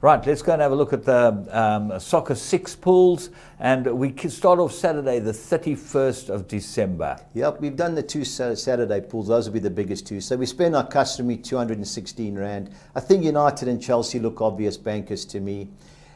Right, let's go and have a look at the Soccer 6 pools, and we can start off Saturday the 31st of December. Yep, we've done the two Saturday pools. Those will be the biggest two. So we spend our customary 216 Rand. I think United and Chelsea look obvious bankers to me.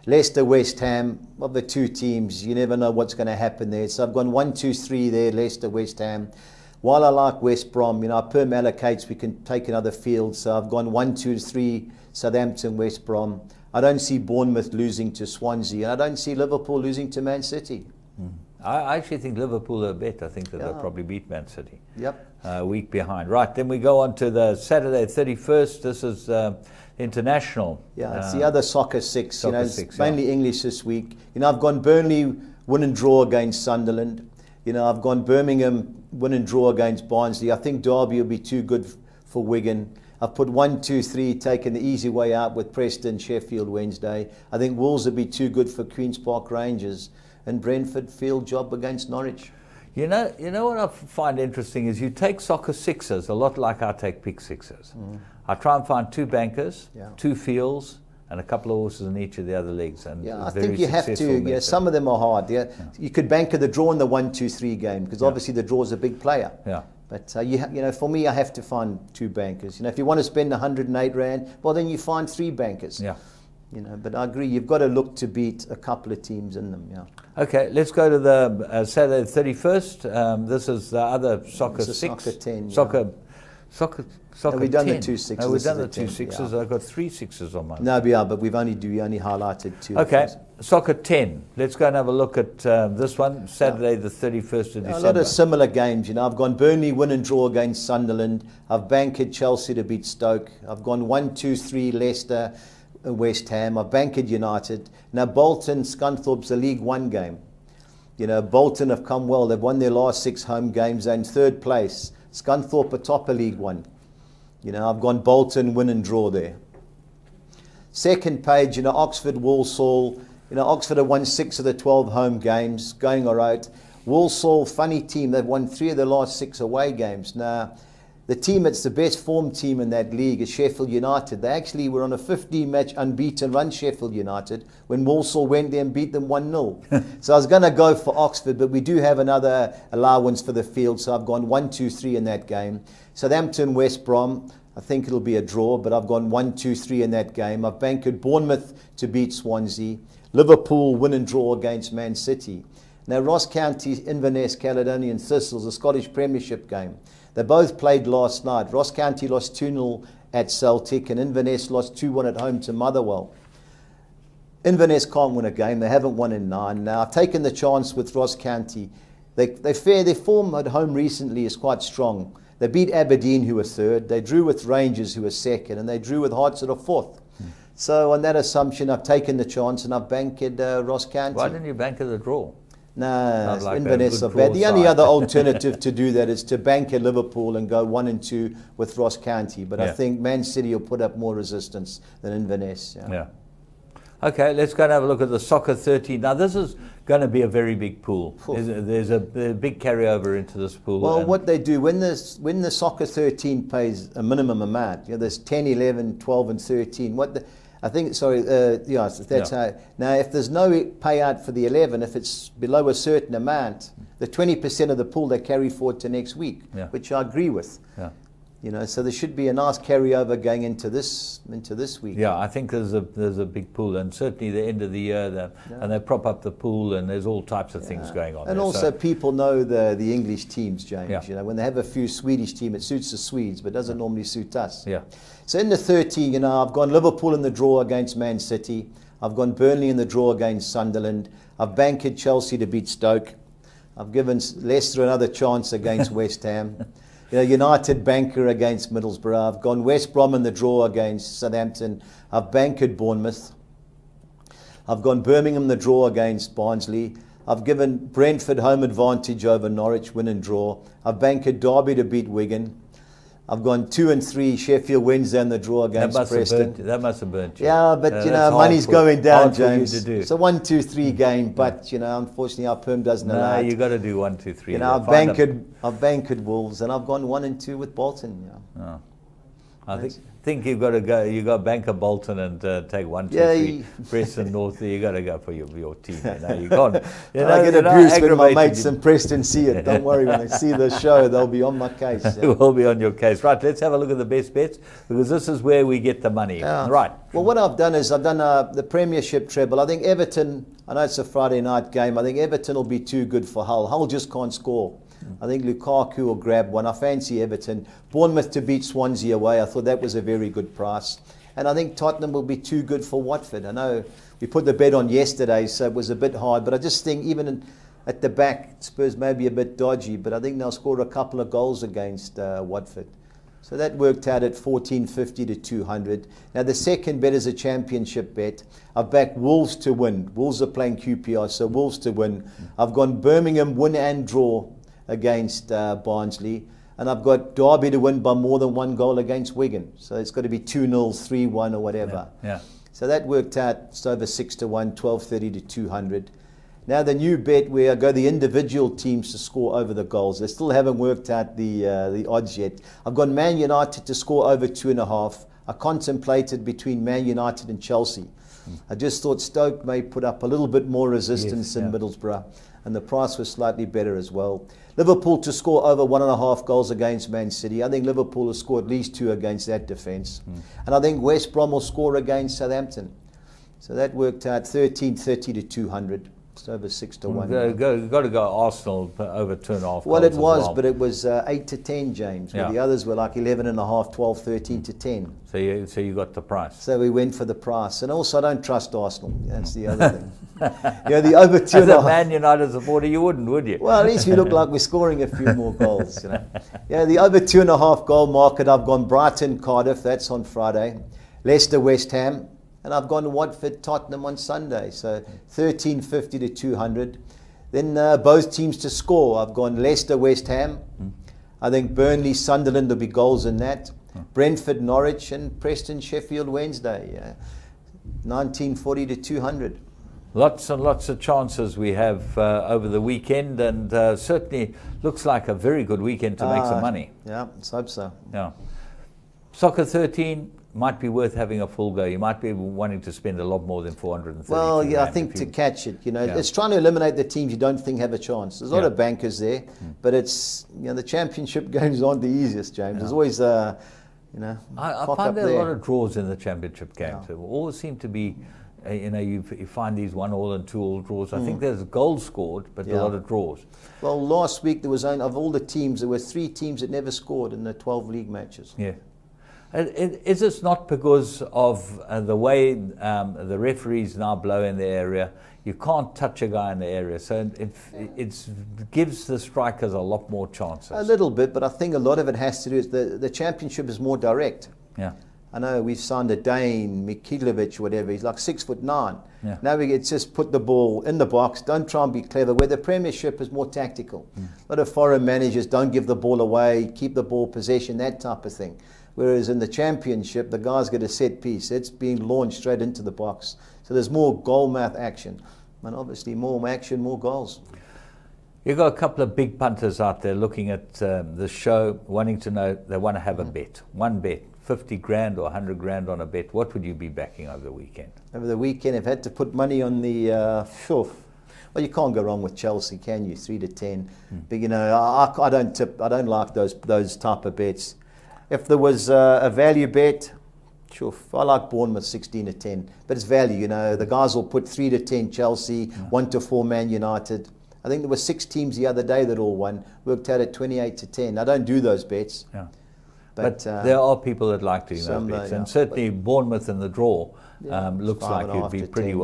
Leicester, West Ham, of the two teams, you never know what's going to happen there. So I've gone 1, 2, 3 there, Leicester, West Ham. While I like West Brom, our perm allocates, we can take another field. So I've gone 1, 2, 3, Southampton, West Brom. I don't see Bournemouth losing to Swansea, and I don't see Liverpool losing to Man City. I actually think Liverpool are better. I think that they'll probably beat Man City. Yep. A week behind. Right, then we go on to the Saturday 31st. This is international. Yeah, it's the other Soccer 6. Soccer It's 6, mainly English this week. I've gone Burnley win and draw against Sunderland. I've gone Birmingham win and draw against Barnsley. I think Derby will be too good for Wigan. I've put 1, 2, 3, taking the easy way out with Preston, Sheffield Wednesday. I think Wolves will be too good for Queen's Park Rangers, and Brentford field job against Norwich. You know what I find interesting is you take Soccer 6s a lot like I take pick 6s. I try and find 2 bankers, 2 fields, and a couple of horses in each of the other leagues. And I think you have to. method. Some of them are hard. You could banker the draw in the 1, 2, 3 game because obviously the draw is a big player. But for me, I have to find 2 bankers. If you want to spend 108 Rand, well, then you find 3 bankers. But I agree, you've got to look to beat a couple of teams in them. Okay, let's go to the Saturday 31st. This is the other Soccer 6. Soccer 10. Soccer we've 10. done the 2 6s. We've done the 2 6s. I've got 3 6s on mine. No, but we've only highlighted 2. Okay, Soccer 10. Let's go and have a look at this one, Saturday the 31st of December. A lot of similar games. I've gone Burnley win and draw against Sunderland. I've banked Chelsea to beat Stoke. I've gone 1, 2, 3 Leicester, West Ham. I've banked United. Now Bolton, Scunthorpe's a League One game. Bolton have come well. They've won their last 6 home games. They're in 3rd place. Scunthorpe are top of League One. I've gone Bolton win and draw there. Second page, Oxford, Walsall. Oxford have won 6 of the 12 home games, going all right. Walsall, funny team. They've won 3 of the last 6 away games. Now, the team that's the best formed team in that league is Sheffield United. They actually were on a 15-match unbeaten run, Sheffield United, when Walsall went there and beat them 1-0. So I was going to go for Oxford, but we do have another allowance for the field, so I've gone 1, 2, 3 in that game. Southampton, West Brom, I think it'll be a draw, but I've gone 1, 2, 3 in that game. I've banked Bournemouth to beat Swansea. Liverpool win and draw against Man City. Now Ross County, Inverness, Caledonian Thistles, a Scottish Premiership game. They both played last night. Ross County lost 2-0 at Celtic and Inverness lost 2-1 at home to Motherwell. Inverness can't win a game. They haven't won in 9. Now, I've taken the chance with Ross County. Their form at home recently is quite strong. They beat Aberdeen, who were 3rd. They drew with Rangers, who were 2nd. And they drew with Hearts at a 4th. So on that assumption, I've taken the chance and I've banked Ross County. Why didn't you bank the draw? No, like Inverness are bad. The only other alternative to do that is to bank at Liverpool and go 1 and 2 with Ross County. But I think Man City will put up more resistance than Inverness. Okay, let's go and have a look at the Soccer 13. Now, this is going to be a very big pool. There's a big carryover into this pool. Well, what they do, when the Soccer 13 pays a minimum amount, there's 10, 11, 12 and 13. That's how. Now, if there's no payout for the 11, if it's below a certain amount, the 20% of the pool they carry forward to next week, which I agree with. So there should be a nice carryover going into this week. Yeah, I think there's a big pool, and certainly the end of the year, and they prop up the pool, and there's all types of things going on. And there. Also, people know the English teams, James. When they have a few Swedish teams, it suits the Swedes, but doesn't normally suit us. So in the 13, I've gone Liverpool in the draw against Man City. I've gone Burnley in the draw against Sunderland. I've banked Chelsea to beat Stoke. I've given Leicester another chance against West Ham. United banker against Middlesbrough. I've gone West Brom in the draw against Southampton. I've banked Bournemouth. I've gone Birmingham in the draw against Barnsley. I've given Brentford home advantage over Norwich, win and draw. I've banked Derby to beat Wigan. I've gone 2 and 3 Sheffield Wednesday in the draw against Preston. That must have burnt you. Yeah, but money's going down, James. It's a 1, 2, 3 game, but unfortunately our perm doesn't allow it. You got to do 1, 2, 3. I've banked Wolves, and I've gone 1 and 2 with Bolton. I think you've got to go. You got Banker Bolton and take 1, 2, 3. Preston North. You got to go for your team. You can't. I get abused when my mates in Preston see it. Don't worry, when they see the show, they'll be on my case. We'll be on your case. Right. Let's have a look at the best bets, because this is where we get the money. Right. Well, what I've done is I've done the Premiership treble. I think Everton. I know it's a Friday night game. I think Everton will be too good for Hull. Hull just can't score. I think Lukaku will grab one. I fancy Everton. Bournemouth to beat Swansea away. I thought that was a very good price. And I think Tottenham will be too good for Watford. I know we put the bet on yesterday, so it was a bit hard. But I just think even at the back, Spurs may be a bit dodgy. But I think they'll score a couple of goals against Watford. So that worked out at 14.50 to 200. Now the second bet is a championship bet. I've backed Wolves to win. Wolves are playing QPR, so Wolves to win. I've gone Birmingham win and draw against Barnsley, and I've got Derby to win by more than 1 goal against Wigan. So it's got to be 2-0, 3-1 or whatever. Yeah. So that worked out. It's over 6 to 1, 12.30 to 200. Now the new bet where I go the individual teams to score over the goals. They still haven't worked out the odds yet. I've got Man United to score over 2.5. I contemplated between Man United and Chelsea. I just thought Stoke may put up a little bit more resistance in Middlesbrough, and the price was slightly better as well. Liverpool to score over 1.5 goals against Man City. I think Liverpool will score at least 2 against that defence. And I think West Brom will score against Southampton. So that worked out 13.30 to 200. It's over 6 to 1. Got to go Arsenal over 2.5. Well, it was, but it was 8 to 10, James. Where the others were like 11.5, 12, 13 to 10. So you got the price. So we went for the price, and also I don't trust Arsenal. That's the other thing. The over 2.5. As a Man United supporter, you wouldn't, would you? Well, at least we look like we're scoring a few more goals. The over 2.5 goal market. I've gone Brighton, Cardiff. That's on Friday. Leicester, West Ham. And I've gone Watford, Tottenham on Sunday. So 13.50 to 200. Then both teams to score. I've gone Leicester, West Ham. I think Burnley, Sunderland will be goals in that. Brentford, Norwich, and Preston, Sheffield Wednesday. 19.40 to 200. Lots and lots of chances we have over the weekend, and certainly looks like a very good weekend to make some money. Yeah, let's hope so. Yeah. Soccer 13 might be worth having a full go. You might be wanting to spend a lot more than 430. Well, yeah, I think to catch it, it's trying to eliminate the teams you don't think have a chance. There's a lot of bankers there, but it's the championship games aren't the easiest, James. There's always I find there are a lot of draws in the championship games. There always seem to be. You find these 1-1 and 2-1 draws. I think there's goals scored, but a lot of draws. Well, last week there was of all the teams, there were 3 teams that never scored in the 12 league matches. Yeah. Is this not because of the way the referees now blow in the area? You can't touch a guy in the area, so it gives the strikers a lot more chances. A little bit, but I think a lot of it has to do with the championship is more direct. Yeah. I know we've signed a Dane, Mikilovic, whatever. He's like 6'9". Yeah. Now it's just put the ball in the box. Don't try and be clever. Where the Premiership is more tactical. A lot of foreign managers don't give the ball away, keep the ball possession, that type of thing. Whereas in the Championship, the guys get a set piece. It's being launched straight into the box. So there's more goal mouth action. And obviously more action, more goals. You've got a couple of big punters out there looking at the show, wanting to know, they want to have a bet. One bet. 50 grand or 100 grand on a bet. What would you be backing over the weekend? Over the weekend, I've had to put money on the well, you can't go wrong with Chelsea, can you? 3 to 10. But I don't tip. I don't like those type of bets. If there was a value bet, sure, I like Bournemouth 16 to 10. But it's value. The guys will put 3 to 10 Chelsea, 1 to 4 Man United. I think there were 6 teams the other day that all won. Worked out at 28 to 10. I don't do those bets. Yeah. But there are people that like doing those bets, and certainly Bournemouth in the draw looks like you'd be pretty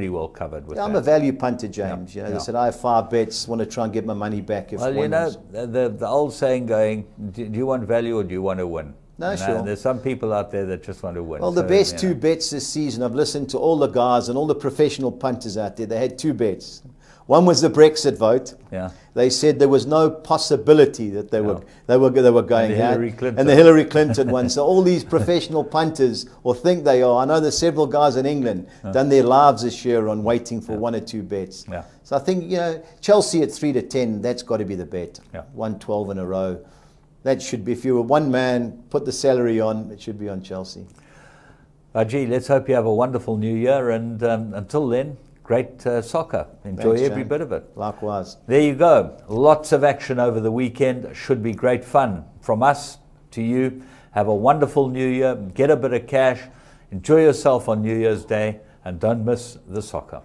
well covered with that. I'm a value punter, James. They said I have 5 bets, want to try and get my money back. If the old saying going, do you want value or do you want to win? No, sure. There's some people out there that just want to win. Well, the best 2 bets this season, I've listened to all the guys and all the professional punters out there. They had 2 bets. One was the Brexit vote. Yeah. They said there was no possibility that they were going out. And the Hillary Clinton one. So all these professional punters, or think they are, I know there's several guys in England done their lives this year on waiting for 1 or 2 bets. Yeah. So I think Chelsea at 3 to 10, that's got to be the bet. Yeah. 1-12 in a row. That should be, if you were one man, put the salary on, it should be on Chelsea. Gee, let's hope you have a wonderful new year, and until then, great soccer. Enjoy Thanks, every Shane. bit of it. Likewise. There you go. Lots of action over the weekend. Should be great fun. From us to you, have a wonderful new year. Get a bit of cash. Enjoy yourself on New Year's Day, and don't miss the soccer.